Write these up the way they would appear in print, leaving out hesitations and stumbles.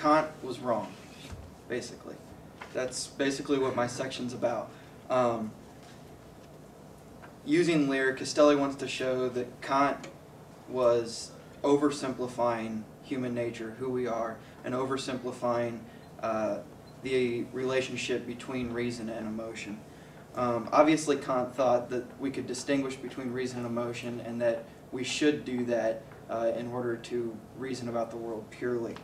Kant was wrong, basically. That's basically what my section's about. Using Lear, Castelli wants to show that Kant was oversimplifying human nature, who we are, and oversimplifying the relationship between reason and emotion. Obviously, Kant thought that we could distinguish between reason and emotion, and that we should do that in order to reason about the world purely.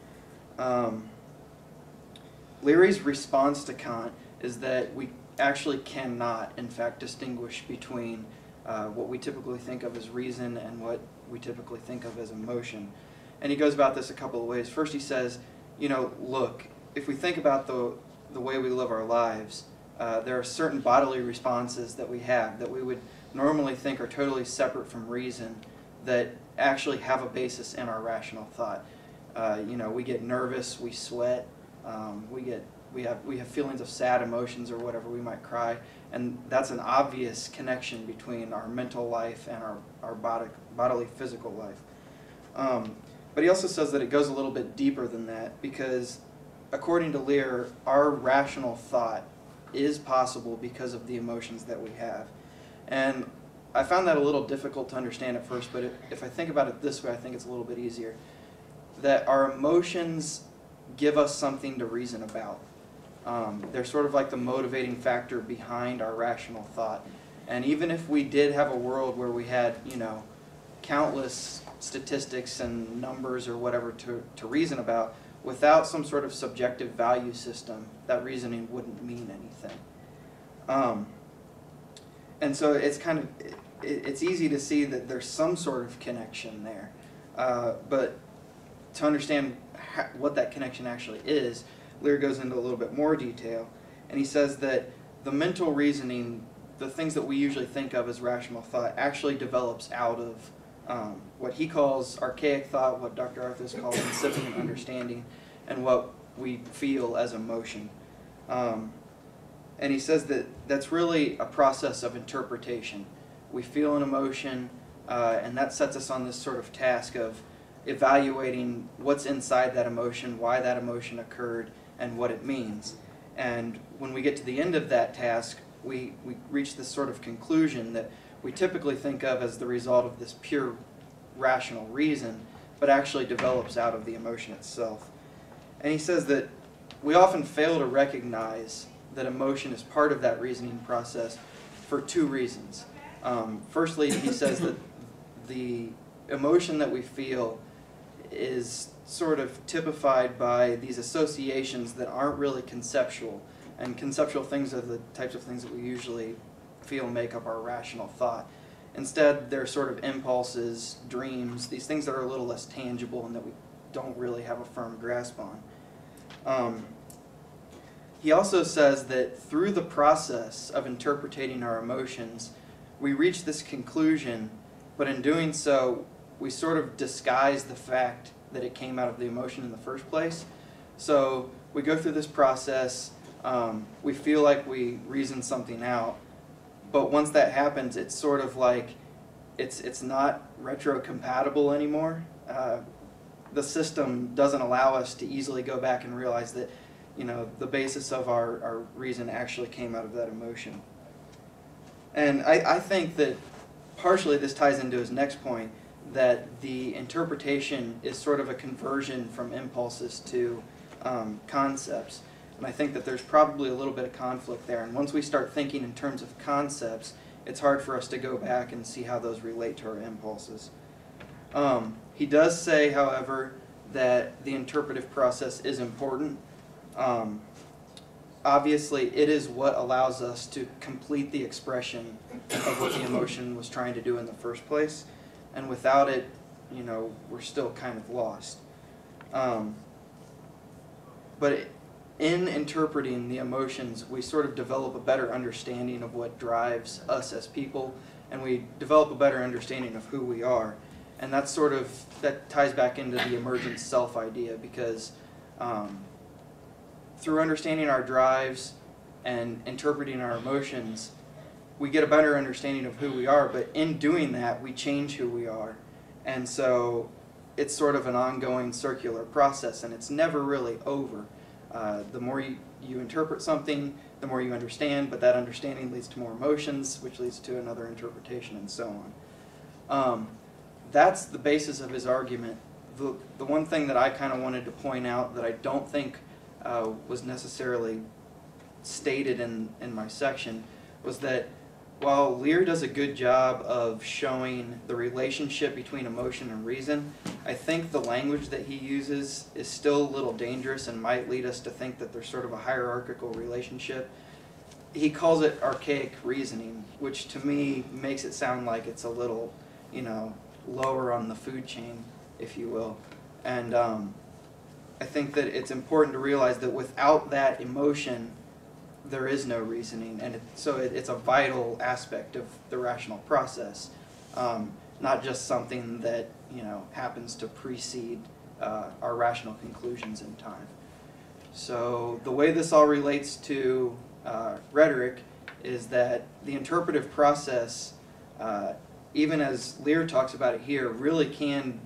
Leary's response to Kant is that we actually cannot, in fact, distinguish between what we typically think of as reason and what we typically think of as emotion. And he goes about this a couple of ways. First, he says, you know, look, if we think about the way we live our lives, there are certain bodily responses that we have that we would normally think are totally separate from reason that actually have a basis in our rational thought. You know, we get nervous, we sweat, we have feelings of sad emotions or whatever, we might cry, and that's an obvious connection between our mental life and our bodily physical life. But he also says that it goes a little bit deeper than that, because according to Lear, our rational thought is possible because of the emotions that we have. And I found that a little difficult to understand at first, but if I think about it this way, I think it's a little bit easier. That our emotions give us something to reason about. They're sort of like the motivating factor behind our rational thought. And even if we did have a world where we had, you know, countless statistics and numbers or whatever to reason about, without some sort of subjective value system, that reasoning wouldn't mean anything. And so it's kind of, it's easy to see that there's some sort of connection there. But to understand what that connection actually is, Lear goes into a little bit more detail, and he says that the mental reasoning, the things that we usually think of as rational thought, actually develops out of what he calls archaic thought, what Dr. Arthurs calls incipient understanding, and what we feel as emotion. And he says that that's really a process of interpretation. We feel an emotion, and that sets us on this sort of task of evaluating what's inside that emotion, why that emotion occurred, and what it means. And when we get to the end of that task, we reach this sort of conclusion that we typically think of as the result of this pure rational reason, but actually develops out of the emotion itself. And he says that we often fail to recognize that emotion is part of that reasoning process for two reasons. Firstly, he says that the emotion that we feel is sort of typified by these associations that aren't really conceptual. And conceptual things are the types of things that we usually feel make up our rational thought. Instead, they're sort of impulses, dreams, these things that are a little less tangible and that we don't really have a firm grasp on. He also says that through the process of interpreting our emotions, we reach this conclusion, but in doing so, we sort of disguise the fact that it came out of the emotion in the first place. So we go through this process, we feel like we reason something out, but once that happens, it's sort of like it's not retrocompatible anymore. The system doesn't allow us to easily go back and realize that, you know, the basis of our reason actually came out of that emotion. And I think that partially this ties into his next point, that the interpretation is sort of a conversion from impulses to concepts. And I think that there's probably a little bit of conflict there. And once we start thinking in terms of concepts, it's hard for us to go back and see how those relate to our impulses. He does say, however, that the interpretive process is important. Obviously, it is what allows us to complete the expression of what the emotion was trying to do in the first place. And without it, you know, we're still kind of lost. But in interpreting the emotions, we sort of develop a better understanding of what drives us as people, and we develop a better understanding of who we are. And that's sort of, that ties back into the emergent self idea, because through understanding our drives and interpreting our emotions, we get a better understanding of who we are, but in doing that, we change who we are. And so it's sort of an ongoing circular process, and it's never really over. The more you interpret something, the more you understand, but that understanding leads to more emotions, which leads to another interpretation, and so on. That's the basis of his argument. The one thing that I kind of wanted to point out that I don't think was necessarily stated in my section was that while Lear does a good job of showing the relationship between emotion and reason, I think the language that he uses is still a little dangerous and might lead us to think that there's sort of a hierarchical relationship. He calls it archaic reasoning, which to me makes it sound like it's a little, lower on the food chain, if you will. And I think that it's important to realize that without that emotion, there is no reasoning, and so it's a vital aspect of the rational process, not just something that happens to precede our rational conclusions in time. So the way this all relates to rhetoric is that the interpretive process, even as Lear talks about it here, really can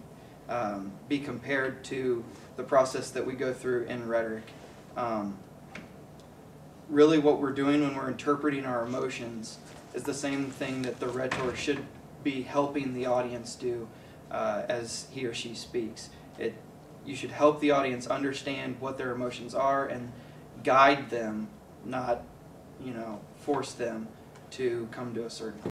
be compared to the process that we go through in rhetoric. Really what we're doing when we're interpreting our emotions is the same thing that the rhetor should be helping the audience do as he or she speaks. You should help the audience understand what their emotions are and guide them, not force them to come to a certain